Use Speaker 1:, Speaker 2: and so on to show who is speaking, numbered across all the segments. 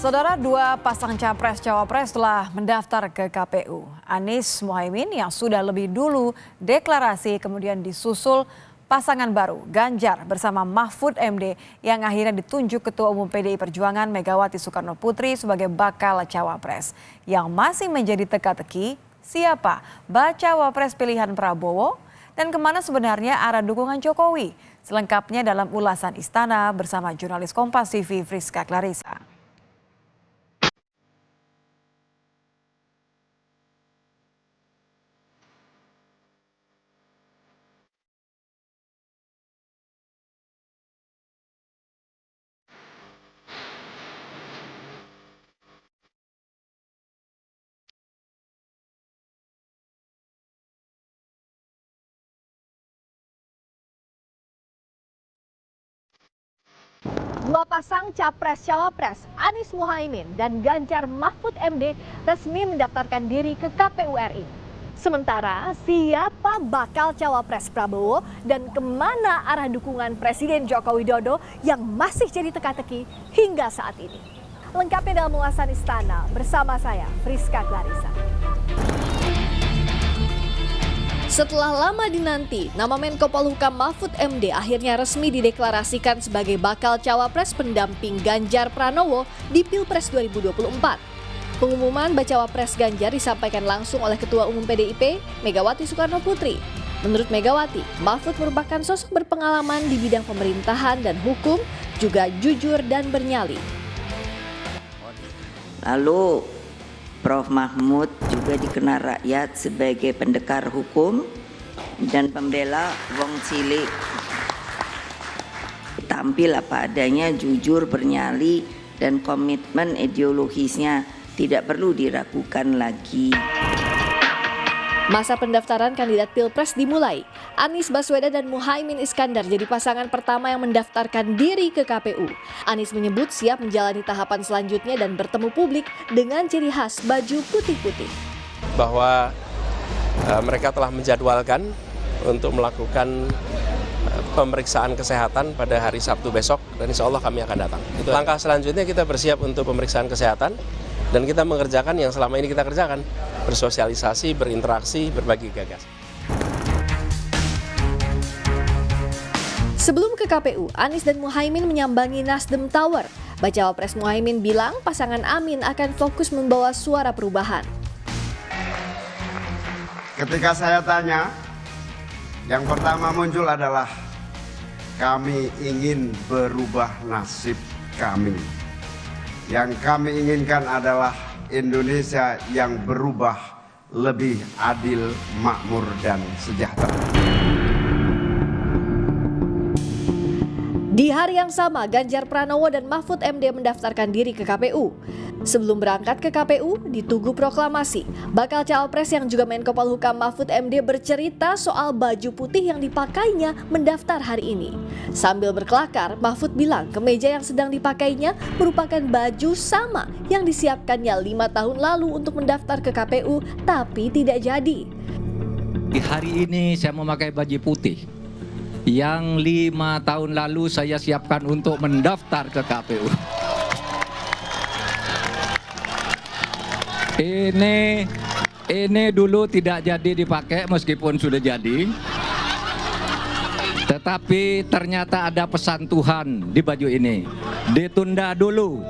Speaker 1: Saudara, dua pasang capres-cawapres telah mendaftar ke KPU. Anies Mohaimin yang sudah lebih dulu deklarasi kemudian disusul pasangan baru Ganjar bersama Mahfud MD yang akhirnya ditunjuk Ketua Umum PDI Perjuangan Megawati Soekarno Putri sebagai bakal cawapres. Yang masih menjadi teka-teki, siapa bacawa pres pilihan Prabowo dan kemana sebenarnya arah dukungan Jokowi? Selengkapnya dalam ulasan Istana bersama jurnalis Kompas TV Friska Clarissa.
Speaker 2: Dua pasang capres-cawapres Anies Mohaimin dan Ganjar Mahfud MD resmi mendaftarkan diri ke KPU RI. Sementara siapa bakal cawapres Prabowo dan kemana arah dukungan Presiden Joko Widodo yang masih jadi teka-teki hingga saat ini. Lengkapnya dalam ulasan Istana bersama saya Friska Clarissa. Setelah lama dinanti, nama Menko Polhukam Mahfud MD akhirnya resmi dideklarasikan sebagai bakal cawapres pendamping Ganjar Pranowo di Pilpres 2024. Pengumuman bacawa pres Ganjar disampaikan langsung oleh Ketua Umum PDIP, Megawati Soekarno Putri. Menurut Megawati, Mahfud merupakan sosok berpengalaman di bidang pemerintahan dan hukum, juga jujur dan bernyali.
Speaker 3: Lalu Prof. Mahfud juga dikenal rakyat sebagai pendekar hukum dan pembela wong cilik. Tampil apa adanya, jujur, bernyali, dan komitmen ideologisnya tidak perlu diragukan lagi.
Speaker 2: Masa pendaftaran kandidat Pilpres dimulai. Anies Baswedan dan Muhaimin Iskandar jadi pasangan pertama yang mendaftarkan diri ke KPU. Anies menyebut siap menjalani tahapan selanjutnya dan bertemu publik dengan ciri khas baju putih-putih.
Speaker 4: Bahwa mereka telah menjadwalkan untuk melakukan pemeriksaan kesehatan pada hari Sabtu besok dan insya Allah kami akan datang. Langkah selanjutnya kita bersiap untuk pemeriksaan kesehatan. Dan kita mengerjakan yang selama ini kita kerjakan, bersosialisasi, berinteraksi, berbagi gagasan.
Speaker 2: Sebelum ke KPU, Anies dan Muhaimin menyambangi Nasdem Tower. Bacawa pres Muhaimin bilang pasangan Amin akan fokus membawa suara perubahan.
Speaker 5: Ketika saya tanya, yang pertama muncul adalah kami ingin berubah nasib kami. Yang kami inginkan adalah Indonesia yang berubah lebih adil, makmur, dan sejahtera.
Speaker 2: Di hari yang sama, Ganjar Pranowo dan Mahfud MD mendaftarkan diri ke KPU. Sebelum berangkat ke KPU, di Tugu Proklamasi, bakal cawapres yang juga Menko Polhukam Mahfud MD bercerita soal baju putih yang dipakainya mendaftar hari ini. Sambil berkelakar, Mahfud bilang kemeja yang sedang dipakainya merupakan baju sama yang disiapkannya 5 tahun lalu untuk mendaftar ke KPU, tapi tidak jadi.
Speaker 6: Di hari ini saya memakai baju putih yang 5 tahun lalu saya siapkan untuk mendaftar ke KPU. Ini dulu tidak jadi dipakai meskipun sudah jadi. Tetapi ternyata ada pesan Tuhan di baju ini. Ditunda dulu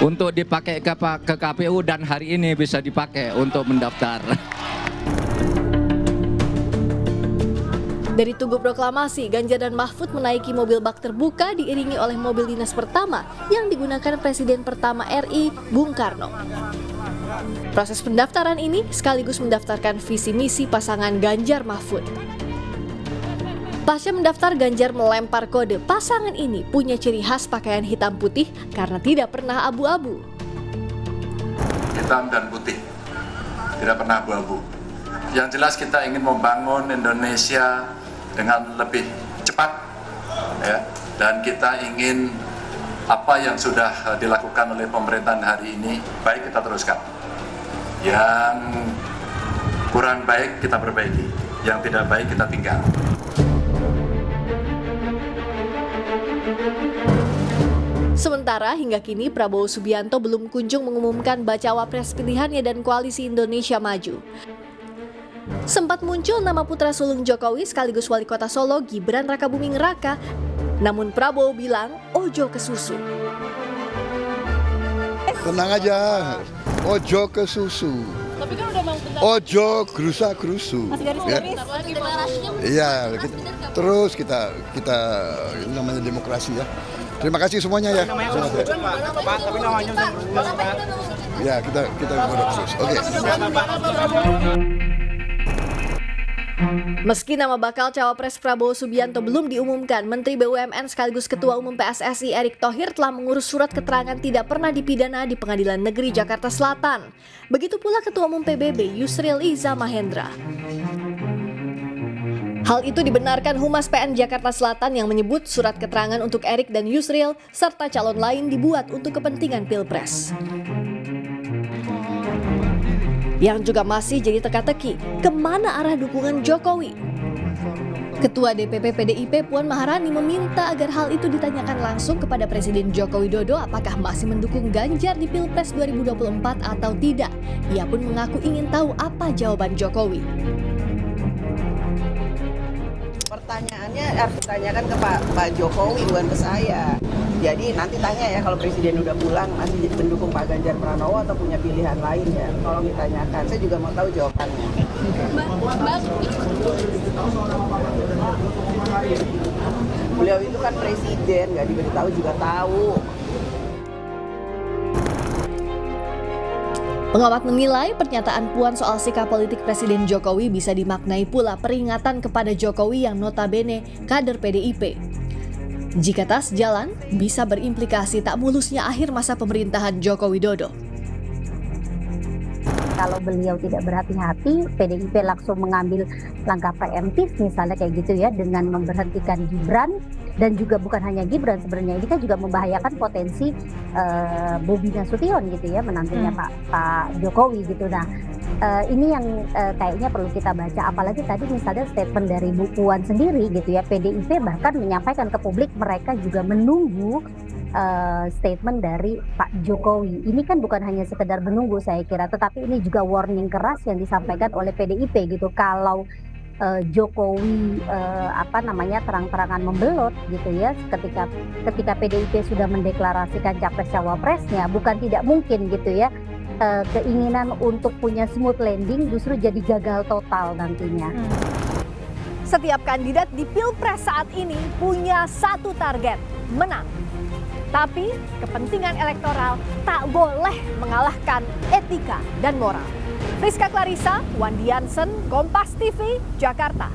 Speaker 6: untuk dipakai ke KPU dan hari ini bisa dipakai untuk mendaftar.
Speaker 2: Dari Tugu Proklamasi, Ganjar dan Mahfud menaiki mobil bak terbuka diiringi oleh mobil dinas pertama yang digunakan Presiden pertama RI, Bung Karno. Proses pendaftaran ini sekaligus mendaftarkan visi misi pasangan Ganjar Mahfud. Pasca mendaftar, Ganjar melempar kode pasangan ini punya ciri khas pakaian hitam putih karena tidak pernah abu-abu.
Speaker 7: Hitam dan putih, tidak pernah abu-abu. Yang jelas kita ingin membangun Indonesia dengan lebih cepat, ya, dan kita ingin apa yang sudah dilakukan oleh pemerintahan hari ini baik kita teruskan. Yang kurang baik kita perbaiki, yang tidak baik kita tinggal.
Speaker 2: Sementara hingga kini Prabowo Subianto belum kunjung mengumumkan bacawa pres pilihannya dan Koalisi Indonesia Maju. Sempat muncul nama putra sulung Jokowi sekaligus wali kota Solo Gibran Rakabuming Raka, namun Prabowo bilang ojo ke susu.
Speaker 8: Tenang aja, ojo ke susu.
Speaker 9: Tapi kan udah mau bentar.
Speaker 8: Ojo gerusa-gerusu.
Speaker 9: Masih garis-garis.
Speaker 8: Iya, terus kita namanya demokrasi ya. Terima kasih semuanya ya. Ya, kita terus. Oke.
Speaker 2: Meski nama bakal cawapres Prabowo Subianto belum diumumkan, Menteri BUMN sekaligus Ketua Umum PSSI Erick Thohir telah mengurus surat keterangan tidak pernah dipidana di Pengadilan Negeri Jakarta Selatan. Begitu pula Ketua Umum PBB Yusril Iza Mahendra. Hal itu dibenarkan Humas PN Jakarta Selatan yang menyebut surat keterangan untuk Erick dan Yusril serta calon lain dibuat untuk kepentingan Pilpres. Yang juga masih jadi teka-teki, kemana arah dukungan Jokowi? Ketua DPP PDIP Puan Maharani meminta agar hal itu ditanyakan langsung kepada Presiden Joko Widodo apakah masih mendukung Ganjar di Pilpres 2024 atau tidak. Ia pun mengaku ingin tahu apa jawaban Jokowi.
Speaker 10: Pertanyaannya harus ditanyakan ke Pak Jokowi, bukan ke saya. Jadi nanti tanya ya kalau Presiden udah pulang masih mendukung Pak Ganjar Pranowo atau punya pilihan lain ya. Tolong ditanyakan, saya juga mau tahu jawabannya. Beliau itu kan presiden, nggak diberitahu juga tahu.
Speaker 2: Pengamat menilai pernyataan Puan soal sikap politik Presiden Jokowi bisa dimaknai pula peringatan kepada Jokowi yang notabene kader PDIP. Jika tas jalan, bisa berimplikasi tak mulusnya akhir masa pemerintahan Joko Widodo.
Speaker 11: Kalau beliau tidak berhati-hati, PDIP langsung mengambil langkah preemptif misalnya kayak gitu ya, dengan memberhentikan Gibran. Dan juga bukan hanya Gibran sebenarnya, ini kan juga membahayakan potensi Bobi Nasution gitu ya, menantunya Pak Jokowi gitu. Nah ini yang kayaknya perlu kita baca, apalagi tadi misalnya statement dari Bu Puan sendiri gitu ya, PDIP bahkan menyampaikan ke publik mereka juga menunggu statement dari Pak Jokowi. Ini kan bukan hanya sekedar menunggu saya kira, tetapi ini juga warning keras yang disampaikan oleh PDIP gitu. Kalau Jokowi terang-terangan membelot gitu ya, ketika PDIP sudah mendeklarasikan capres cawapresnya, bukan tidak mungkin gitu ya, keinginan untuk punya smooth landing justru jadi gagal total nantinya.
Speaker 2: Setiap kandidat di Pilpres saat ini punya satu target, menang. Tapi kepentingan elektoral tak boleh mengalahkan etika dan moral. Rizka Clarissa, Wandi Jansen, Kompas TV, Jakarta.